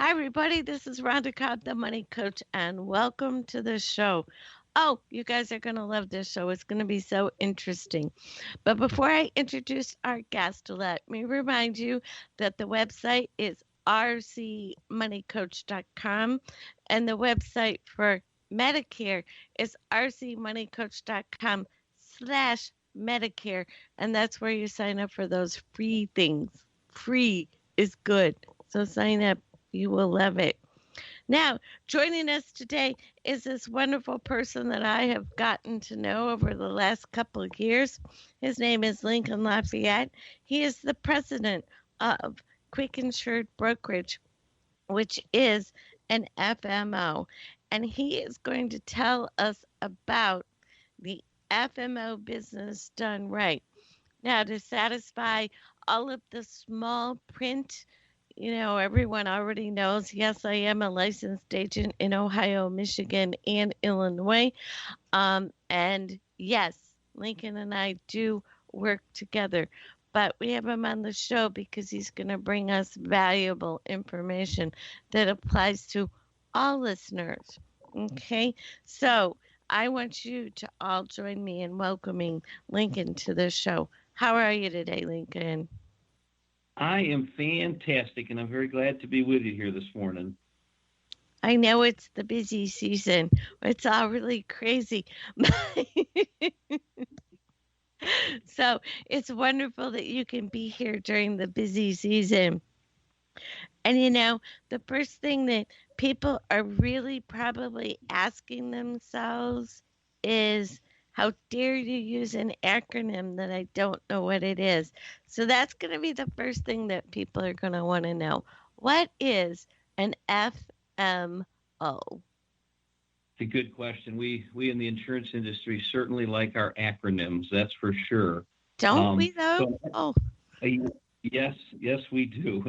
Hi, everybody. This is Rhonda Cobb, the Money Coach, and welcome to the show. Oh, you guys are going to love this show. It's going to be so interesting. But before I introduce our guest, let me remind you that the website is rcmoneycoach.com, and the website for Medicare is rcmoneycoach.com/Medicare, and that's where you sign up for those free things. Free is good. So sign up. You will love it. Now, joining us today is this wonderful person that I have gotten to know over the last couple of years. His name is Lincoln Lafayette. He is the president of Insured Brokerage, which is an FMO. And he is going to tell us about the FMO business done right. Now, to satisfy all of the small print, everyone already knows, yes, I am a licensed agent in Ohio, Michigan, and Illinois. And yes, Lincoln and I do work together. But we have him on the show because he's going to bring us valuable information that applies to all listeners. Okay, so I want you to all join me in welcoming Lincoln to the show. How are you today, Lincoln? I am fantastic, and I'm very glad to be with you here this morning. I know it's the busy season. It's all really crazy. So it's wonderful that you can be here during the busy season. And the first thing that people are really probably asking themselves is, how dare you use an acronym that I don't know what it is? So that's going to be the first thing that people are going to want to know. What is an FMO? It's a good question. We in the insurance industry certainly like our acronyms, that's for sure. Don't we, though? Yes, we do.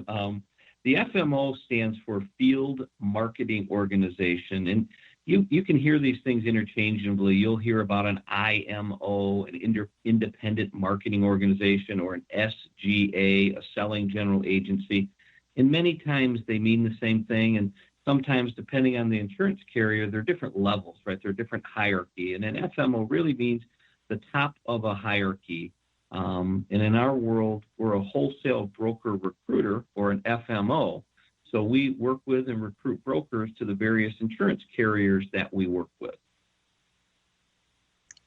The FMO stands for Field Marketing Organization, and you can hear these things interchangeably. You'll hear about an IMO, an independent marketing organization, or an SGA, a selling general agency. And many times they mean the same thing, and sometimes, depending on the insurance carrier, there are different levels, right? There are different hierarchy, and an FMO really means the top of a hierarchy. And in our world, we're a wholesale broker recruiter, or an FMO. So we work with and recruit brokers to the various insurance carriers that we work with.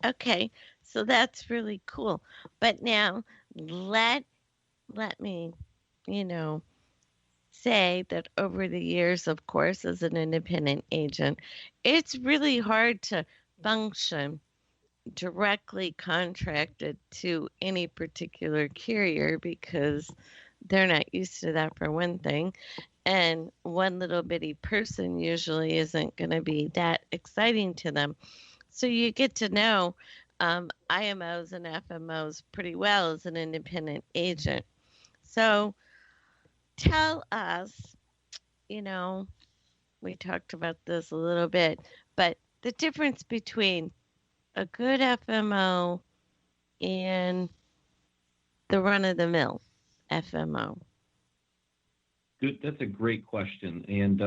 Okay, so that's really cool. But now let me, say that over the years, of course, as an independent agent, it's really hard to function directly contracted to any particular carrier because they're not used to that, for one thing. And one little bitty person usually isn't going to be that exciting to them. So you get to know IMOs and FMOs pretty well as an independent agent. So tell us, we talked about this a little bit, but the difference between a good FMO and the run-of-the-mill FMO. Good. That's a great question, and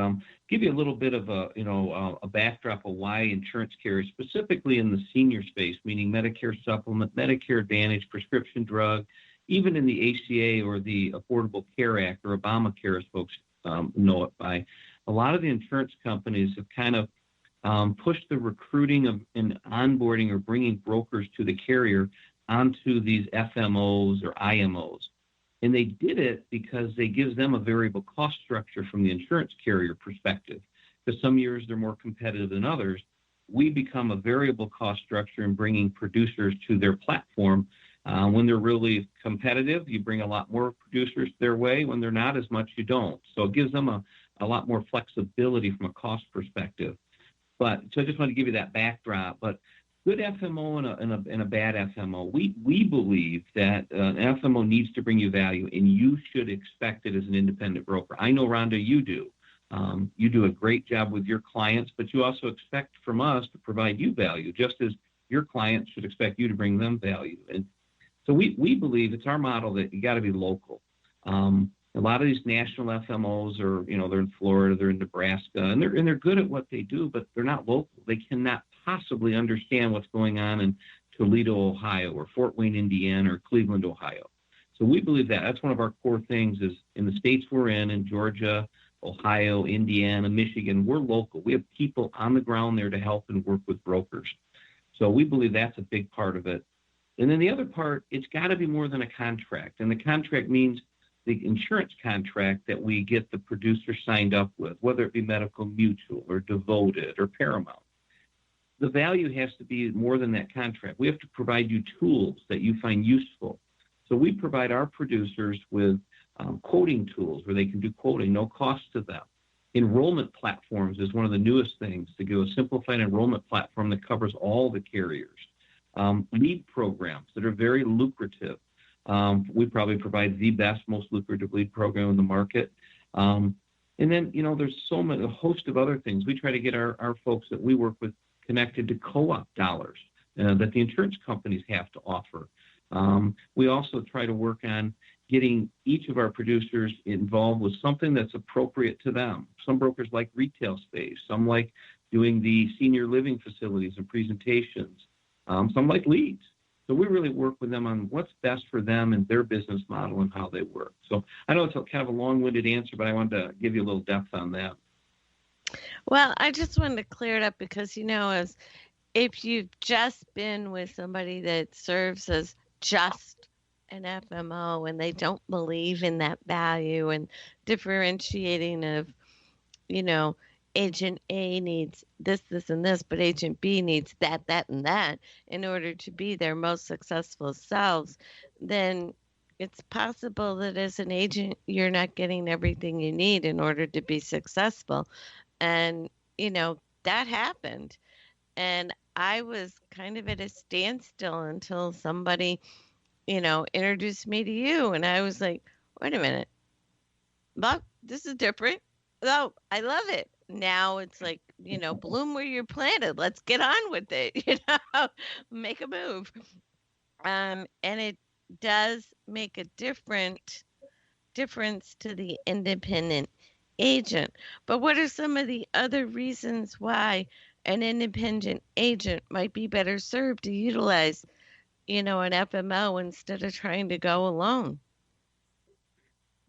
give you a little bit of a backdrop of why insurance carriers, specifically in the senior space, meaning Medicare supplement, Medicare Advantage, prescription drug, even in the ACA or the Affordable Care Act, or Obamacare, as folks know it by, a lot of the insurance companies have kind of push the recruiting of and onboarding or bringing brokers to the carrier onto these FMOs or IMOs. And they did it because they gives them a variable cost structure from the insurance carrier perspective. Because some years they're more competitive than others. We become a variable cost structure in bringing producers to their platform. When they're really competitive, you bring a lot more producers their way. When they're not as much, you don't. So it gives them a lot more flexibility from a cost perspective. But so I just want to give you that backdrop. But good FMO and a bad FMO, we believe that an FMO needs to bring you value, and you should expect it as an independent broker. I know, Rhonda, you do. You do a great job with your clients, but you also expect from us to provide you value, just as your clients should expect you to bring them value. And so we believe it's our model that you got to be local. A lot of these national FMOs are, they're in Florida, they're in Nebraska, and they're good at what they do, but they're not local. They cannot possibly understand what's going on in Toledo, Ohio, or Fort Wayne, Indiana, or Cleveland, Ohio. So we believe that. That's one of our core things is in the states we're in Georgia, Ohio, Indiana, Michigan, we're local. We have people on the ground there to help and work with brokers. So we believe that's a big part of it. And then the other part, it's got to be more than a contract. And the contract means the insurance contract that we get the producer signed up with, whether it be Medical Mutual or Devoted or Paramount. The value has to be more than that contract. We have to provide you tools that you find useful. So we provide our producers with quoting tools where they can do quoting, no cost to them. Enrollment platforms is one of the newest things, to do a simplified enrollment platform that covers all the carriers. Lead programs that are very lucrative. We probably provide the best, most lucrative lead program in the market. And then, there's a host of other things. We try to get our folks that we work with connected to co-op dollars that the insurance companies have to offer. We also try to work on getting each of our producers involved with something that's appropriate to them. Some brokers like retail space. Some like doing the senior living facilities and presentations. Some like leads. So we really work with them on what's best for them and their business model and how they work. So I know it's kind of a long-winded answer, but I wanted to give you a little depth on that. Well, I just wanted to clear it up because, as if you've just been with somebody that serves as just an FMO and they don't believe in that value and differentiating of, agent A needs this, and this, but agent B needs that, and that in order to be their most successful selves, then it's possible that as an agent, you're not getting everything you need in order to be successful. And, that happened. And I was kind of at a standstill until somebody, introduced me to you. And I was like, wait a minute, Bob, this is different. Oh, I love it. Now it's like, bloom where you're planted. Let's get on with it, make a move. And it does make a difference to the independent agent. But what are some of the other reasons why an independent agent might be better served to utilize, an FMO instead of trying to go alone?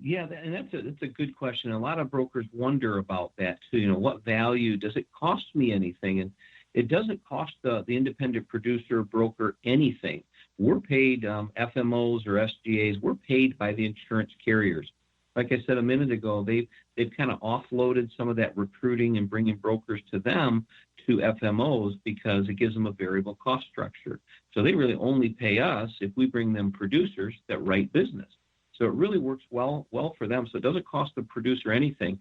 Yeah, and that's a good question. A lot of brokers wonder about that too. What value does it cost me anything? And it doesn't cost the independent producer broker anything. We're paid FMOs or SGAs. We're paid by the insurance carriers. Like I said a minute ago, they've kind of offloaded some of that recruiting and bringing brokers to them to FMOs because it gives them a variable cost structure. So they really only pay us if we bring them producers that write business. So it really works well for them. So it doesn't cost the producer anything.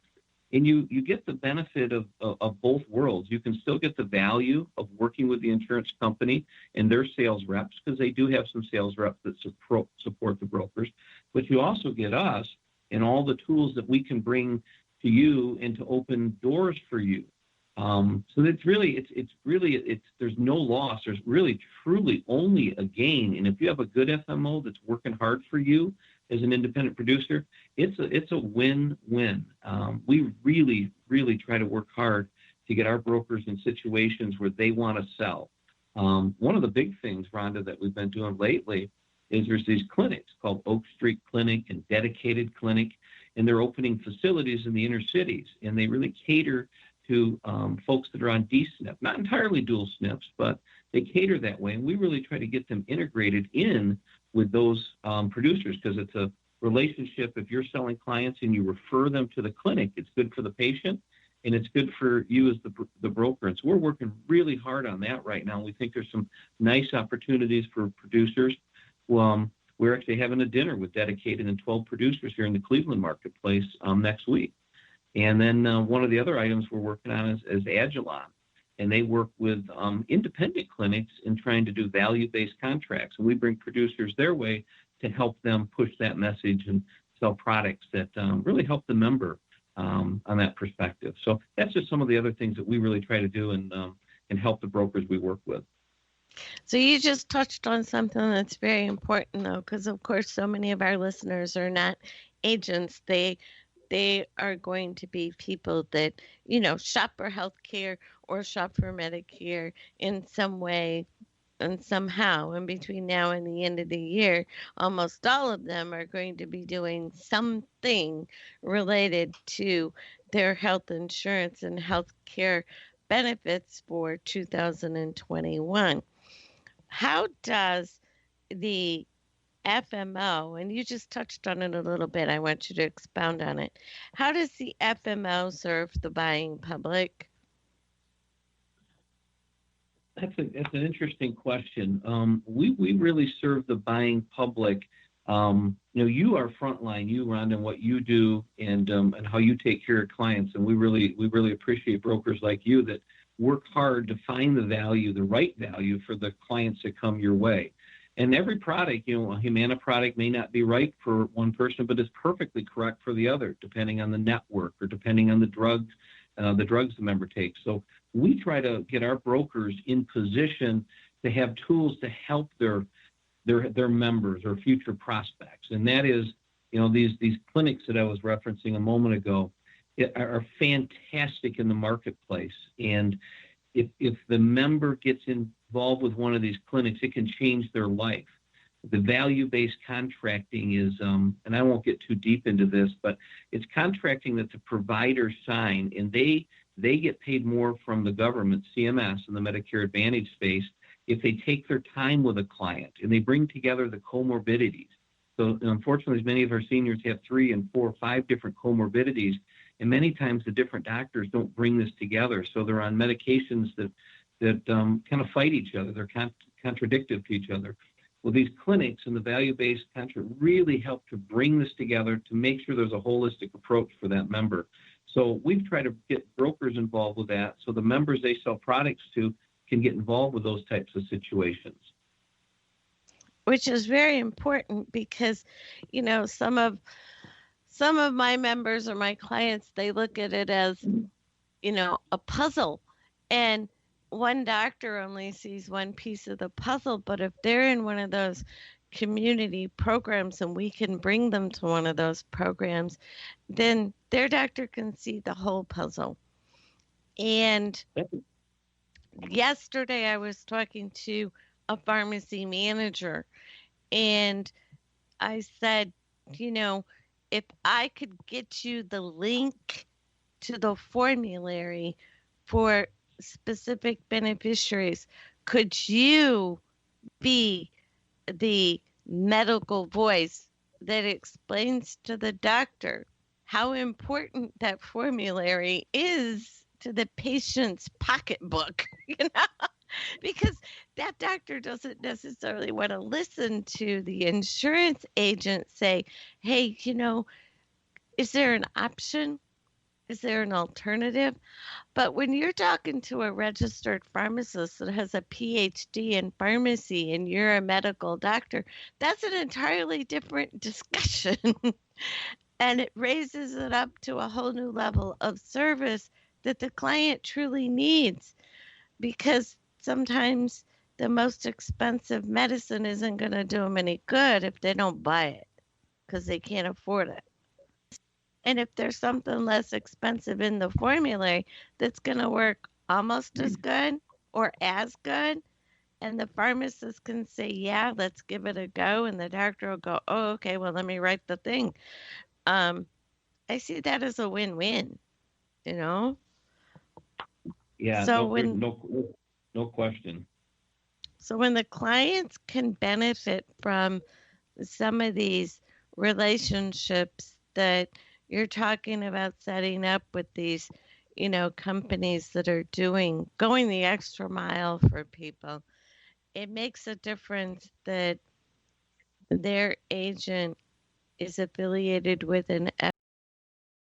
And you get the benefit of both worlds. You can still get the value of working with the insurance company and their sales reps, because they do have some sales reps that support the brokers. But you also get us and all the tools that we can bring to you and to open doors for you. So it's really, there's no loss. There's really, truly only a gain. And if you have a good FMO that's working hard for you as an independent producer, it's a win-win. We really, really try to work hard to get our brokers in situations where they want to sell. One of the big things, Rhonda, that we've been doing lately is there's these clinics called Oak Street Clinic and Dedicated Clinic, and they're opening facilities in the inner cities, and they really cater to folks that are on D-SNP, not entirely dual SNPs, but they cater that way. And we really try to get them integrated in with those producers, because it's a relationship. If you're selling clients and you refer them to the clinic, it's good for the patient and it's good for you as the broker. And so we're working really hard on that right now. We think there's some nice opportunities for producers. We're actually having a dinner with Dedicated and 12 producers here in the Cleveland marketplace next week. And then one of the other items we're working on is Agilon. And they work with independent clinics in trying to do value-based contracts. And we bring producers their way to help them push that message and sell products that really help the member on that perspective. So that's just some of the other things that we really try to do and help the brokers we work with. So you just touched on something that's very important, though, because, of course, so many of our listeners are not agents, they are going to be people that, shop for healthcare or shop for Medicare in some way and somehow. And between now and the end of the year, almost all of them are going to be doing something related to their health insurance and healthcare benefits for 2021. How does the FMO, and you just touched on it a little bit, I want you to expound on it. How does the FMO serve the buying public? That's an interesting question. We really serve the buying public. You are frontline, you, Rhonda, and what you do, and how you take care of clients. And we really appreciate brokers like you that work hard to find the value, the right value for the clients that come your way. And every product, a Humana product may not be right for one person, but is perfectly correct for the other, depending on the network or depending on the drugs the member takes. So we try to get our brokers in position to have tools to help their members or future prospects. And that is, these clinics that I was referencing a moment ago are fantastic in the marketplace. And if the member gets involved with one of these clinics, it can change their life. The value-based contracting is, and I won't get too deep into this, but it's contracting that the providers sign, and they get paid more from the government, CMS, in the Medicare Advantage space, if they take their time with a client and they bring together the comorbidities. So unfortunately, many of our seniors have 3 and 4 or 5 different comorbidities, and many times the different doctors don't bring this together. So they're on medications that kind of fight each other. They're contradictive to each other. Well, these clinics and the value-based contract really help to bring this together to make sure there's a holistic approach for that member. So we've tried to get brokers involved with that so the members they sell products to can get involved with those types of situations. Which is very important because, some of my members or my clients, they look at it as, a puzzle. And one doctor only sees one piece of the puzzle, but if they're in one of those community programs and we can bring them to one of those programs, then their doctor can see the whole puzzle. And yesterday I was talking to a pharmacy manager and I said, if I could get you the link to the formulary for specific beneficiaries, could you be the medical voice that explains to the doctor how important that formulary is to the patient's pocketbook? Because that doctor doesn't necessarily want to listen to the insurance agent say, hey, is there an option? Is there an alternative? But when you're talking to a registered pharmacist that has a PhD in pharmacy and you're a medical doctor, that's an entirely different discussion. And it raises it up to a whole new level of service that the client truly needs. Because sometimes the most expensive medicine isn't going to do them any good if they don't buy it because they can't afford it. And if there's something less expensive in the formulary that's going to work almost as good or as good, and the pharmacist can say, yeah, let's give it a go, and the doctor will go, oh, okay, well, let me write the thing. I see that as a win-win, Yeah, so no question. So when the clients can benefit from some of these relationships that you're talking about setting up with these, companies that are going the extra mile for people, it makes a difference that their agent is affiliated with an